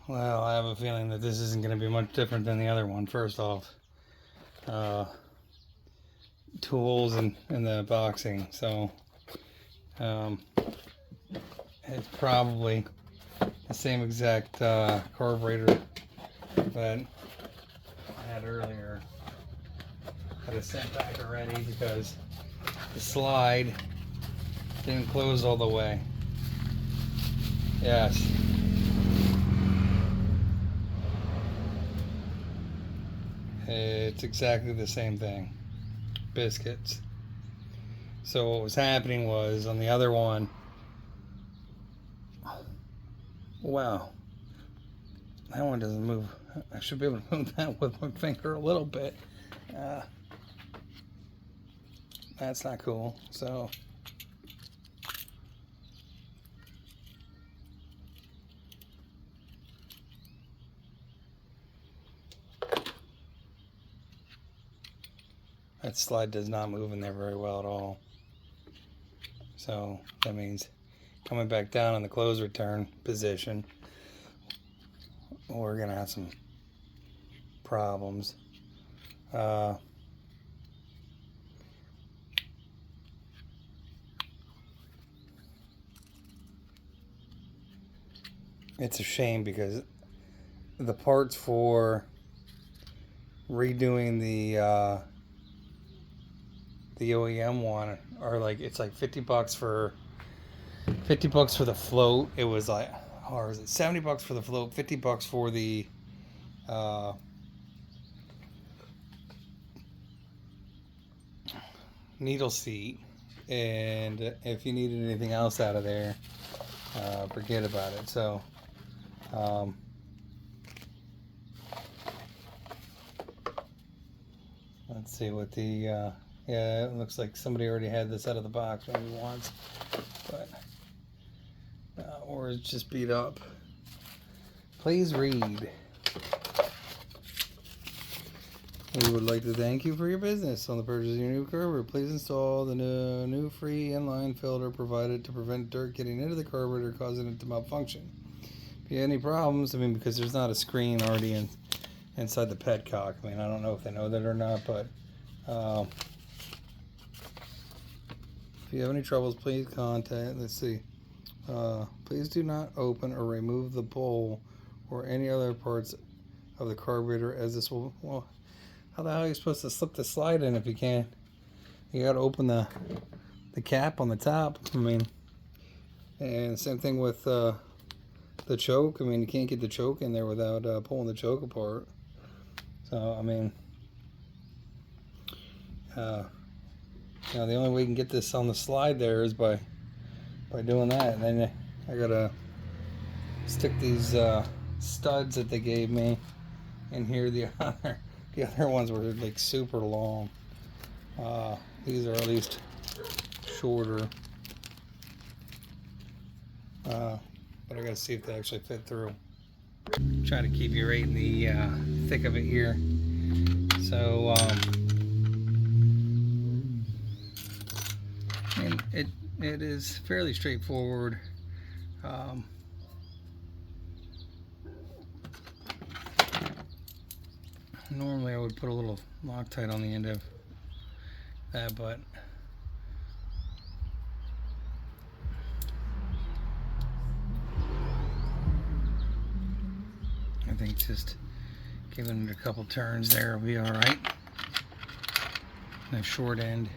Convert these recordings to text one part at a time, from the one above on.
Well, I have a feeling that this isn't going to be much different than the other one. First off, two holes in the boxing, so it's probably the same exact carburetor that I had earlier. Got it sent back already because the slide didn't close all the way. Yes. It's exactly the same thing. Biscuits. So what was happening was on the other one, wow, that one doesn't move. I should be able to move that with my finger a little bit. That's not cool. So that slide does not move in there very well at all. So that means coming back down in the close return position, we're gonna have some problems. It's a shame because the parts for redoing the OEM one are like, it's like $50 for the float. It was like, or is it $70 for the float, $50 for the needle seat, and if you needed anything else out of there, forget about it. So let's see what the yeah, it looks like somebody already had this out of the box maybe once, but or it's just beat up. Please read. We would like to thank you for your business. On the purchase of your new carburetor, please install the new free inline filter provided to prevent dirt getting into the carburetor, causing it to malfunction. If you have any problems, I mean, because there's not a screen already inside the petcock. I mean, I don't know if they know that or not, but if you have any troubles, please contact. Let's see. Please do not open or remove the bowl or any other parts of the carburetor, as this will. Well, how the hell are you supposed to slip the slide in if you can't? You got to open the cap on the top. I mean, and same thing with the choke. I mean, you can't get the choke in there without pulling the choke apart. So, I mean, you know, the only way you can get this on the slide there is by doing that. And then I gotta stick these studs that they gave me in here. The other ones were like super long. These are at least shorter. But I gotta see if they actually fit through. Try to keep you right in the thick of it here. So and it is fairly straightforward. Normally I would put a little Loctite on the end of that, but I think just giving it a couple turns there will be all right. The short end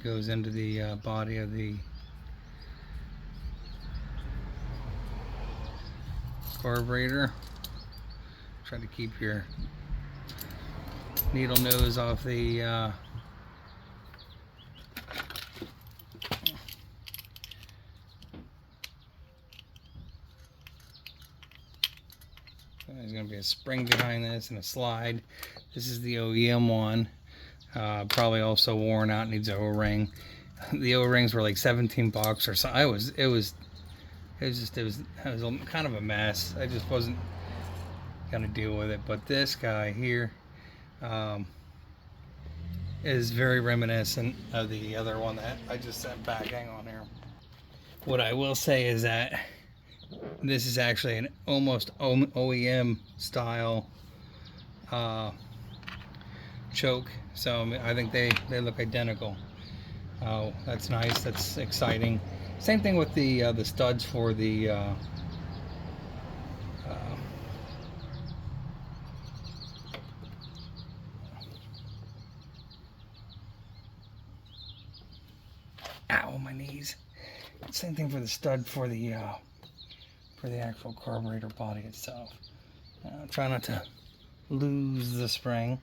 goes into the body of the carburetor. Try to keep your needle nose off the there's going to be a spring behind this and a slide. This is the OEM one. Probably also worn out, needs an O-ring. The O-rings were like $17 or so. It was kind of a mess. I just wasn't gonna deal with it. But this guy here is very reminiscent of the other one that I just sent back. Hang on here. What I will say is that this is actually an almost OEM style choke, so I think they look identical. Oh, that's nice. That's exciting. Same thing with the studs for the ow, my knees. Same thing for the stud for the actual carburetor body itself. Try not to lose the spring.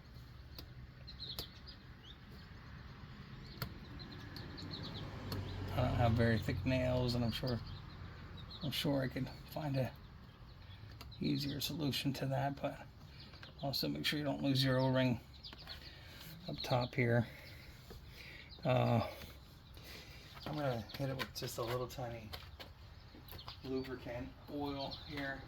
I don't have very thick nails, and I'm sure I could find a easier solution to that, but also make sure you don't lose your O-ring up top here. I'm gonna hit it with just a little tiny lubricant oil here.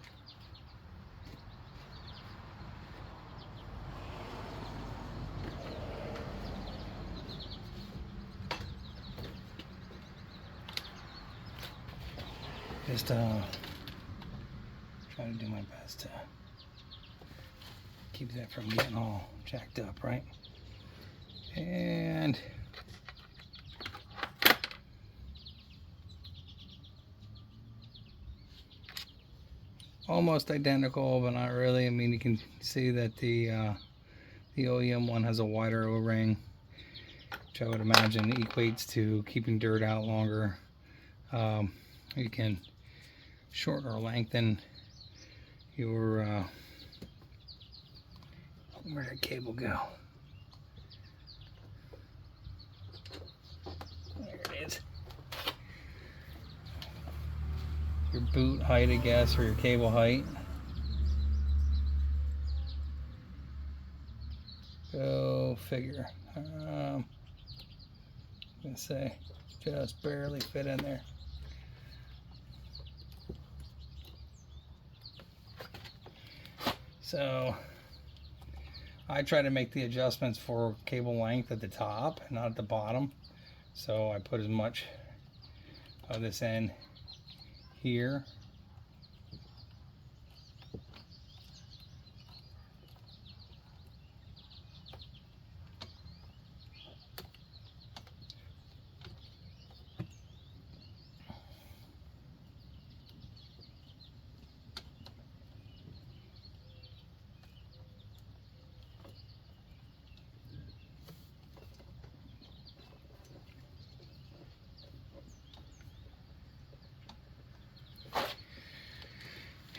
Just try to do my best to keep that from getting all jacked up, right? And almost identical, but not really. I mean, you can see that the OEM one has a wider O-ring, which I would imagine equates to keeping dirt out longer. You can shorten or lengthen your where'd that cable go? There it is. Your boot height, I guess, or your cable height. Go figure. I'm gonna say just barely fit in there. So I try to make the adjustments for cable length at the top, not at the bottom. So I put as much of this in here.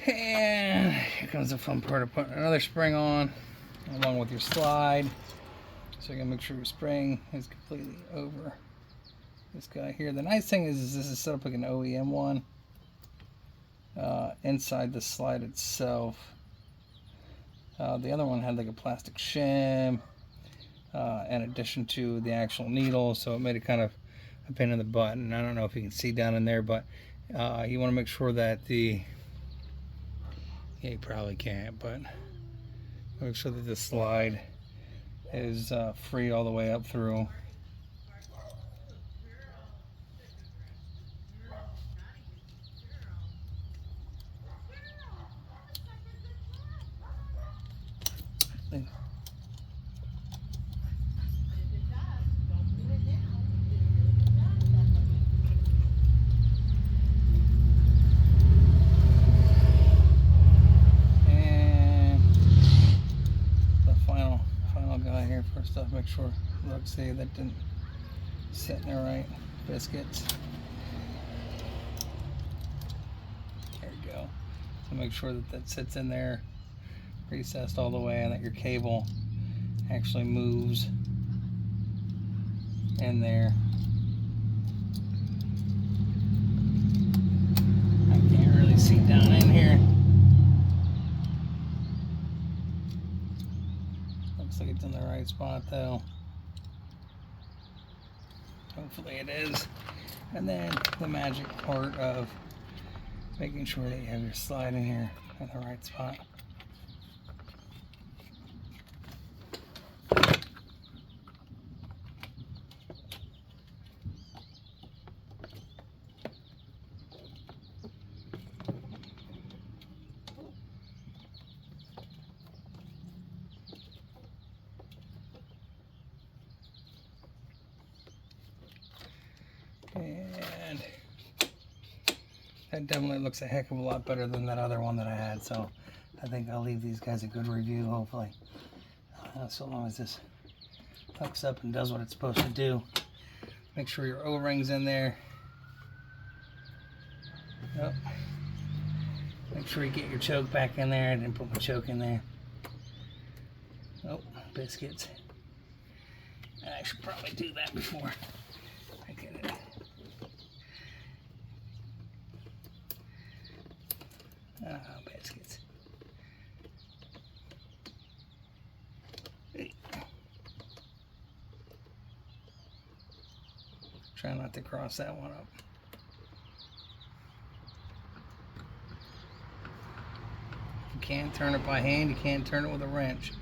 And here comes the fun part of putting another spring on along with your slide. So you're gonna make sure your spring is completely over this guy here. The nice thing is this is set up like an OEM one. Inside the slide itself, the other one had like a plastic shim in addition to the actual needle, so it made it kind of a pain in the butt. And I don't know if you can see down in there, but you want to make sure that yeah, you probably can't, but make sure that the slide is free all the way up through. First off, make sure, look, see, that didn't sit in there right. Biscuits. There you go. So make sure that that sits in there, recessed all the way, and that your cable actually moves in there. I can't really see down in here. Looks like it's in the right spot though. Hopefully it is. And then the magic part of making sure that you have your slide in here in the right spot. That definitely looks a heck of a lot better than that other one that I had, so I think I'll leave these guys a good review, hopefully. So long as this hooks up and does what it's supposed to do. Make sure your O-ring's in there. Yep. Make sure you get your choke back in there. I didn't put my choke in there. Oh, biscuits. I should probably do that before I get it. Oh, biscuits. Hey. Try not to cross that one up. You can't turn it by hand, you can't turn it with a wrench.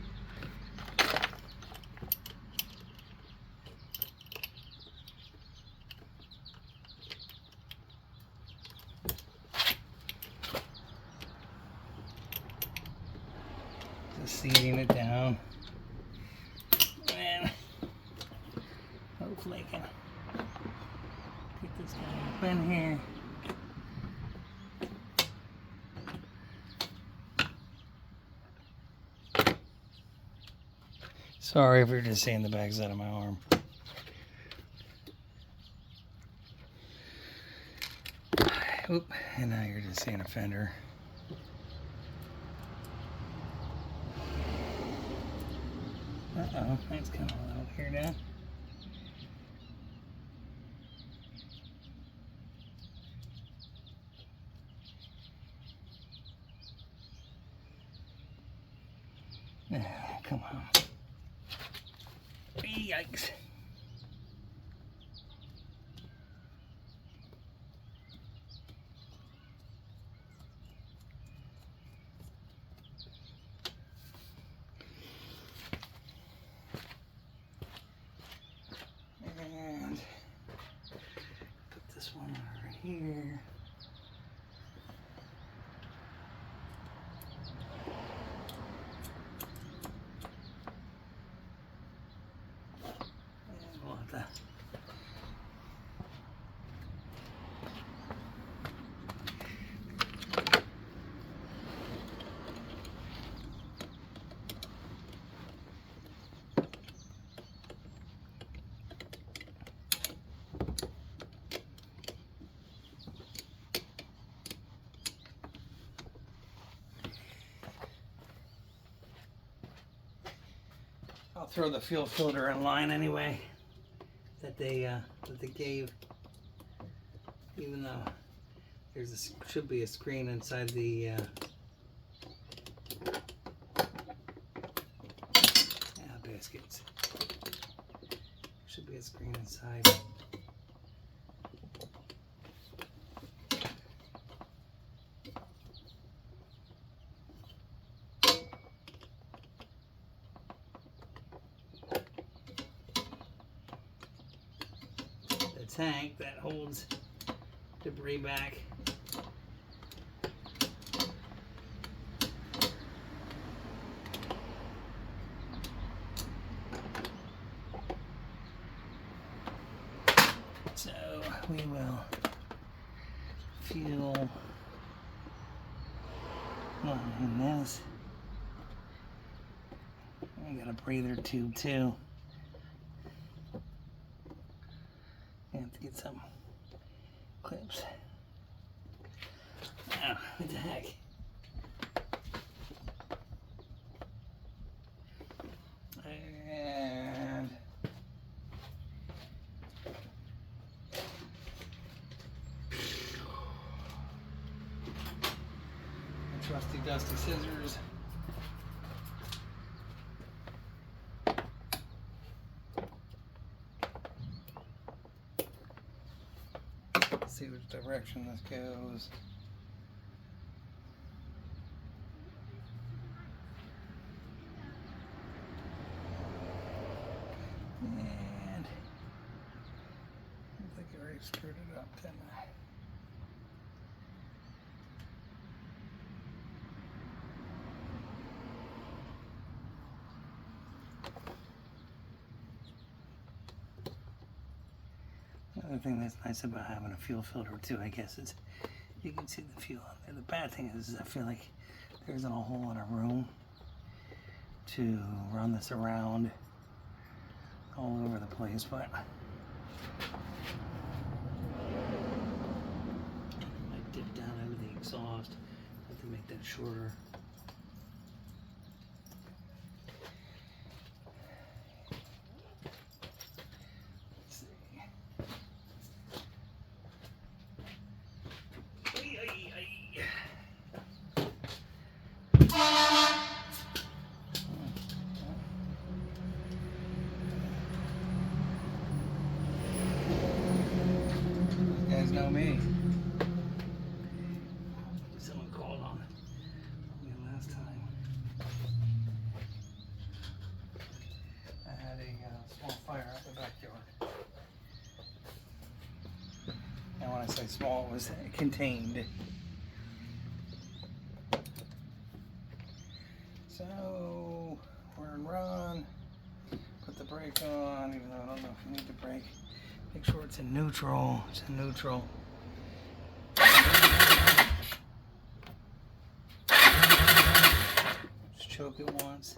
Just seating it down. And hopefully I can get this guy up in here. Sorry if you're just seeing the backside of my arm. Oop, and now you're just seeing a fender. Uh-oh, that's kind of low here now. Come on. Yikes. And put this one over here. And we'll have to I'll throw the fuel filter in line anyway that they gave, even though there's should be a screen inside the biscuits. Should be a screen inside. Tank that holds debris back. So we will fuel in this. I got a breather tube too. I have to get some clips. Oh, what the heck? And trusty dusty scissors. See which direction this goes. And I think I already screwed it up, didn't I? Another thing that's nice about having a fuel filter too, I guess, is You can see the fuel. And the bad thing is I feel like there isn't a whole lot of room to run this around all over the place, but I might dip down into the exhaust. I have to make that shorter. Know me. Someone called on me last time. I had a small fire out the backyard. And when I say small, it was contained. So we're in run. Put the brake on, even though I don't know if you need the brake. Make sure it's in neutral. It's in neutral. Just choke it once.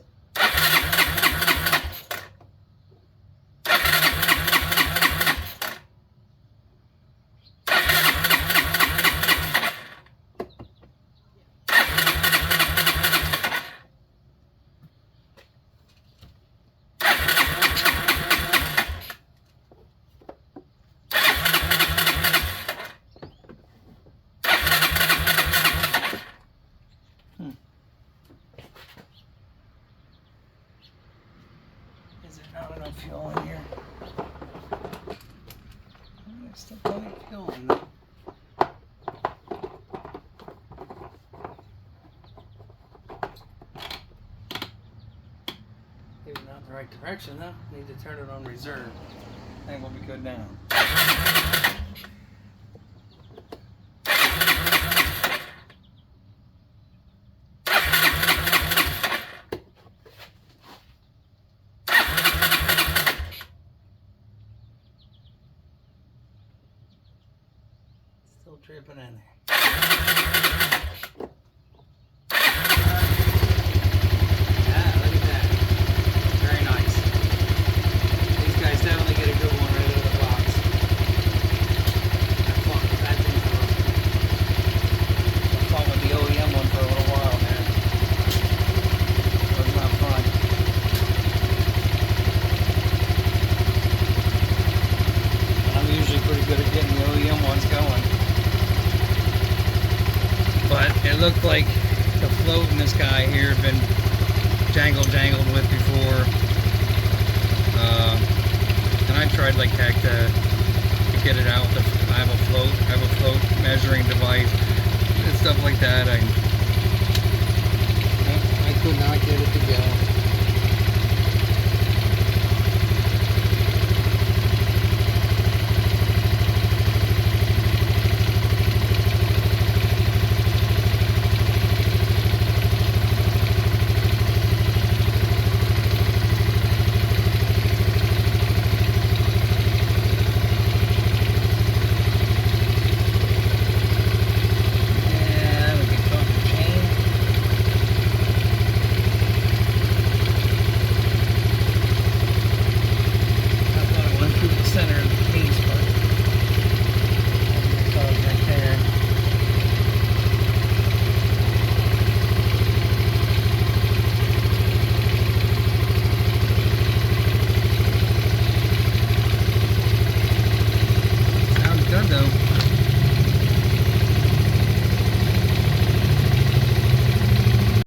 Is there not enough fuel in here? There's still plenty of fuel in there. Maybe not in the right direction though. Need to turn it on reserve. I think we'll be good now. Still dripping in there. Yeah, look at that. Very nice. These guys definitely get a good one right out of the box. Have fun with that thing for I've fun with the OEM one for a little while, man. It was not fun. And I'm usually pretty good at getting the OEM ones going. But it looked like the float in this guy here had been jangled with before. And I tried like heck to get it out. I have a float measuring device and stuff like that.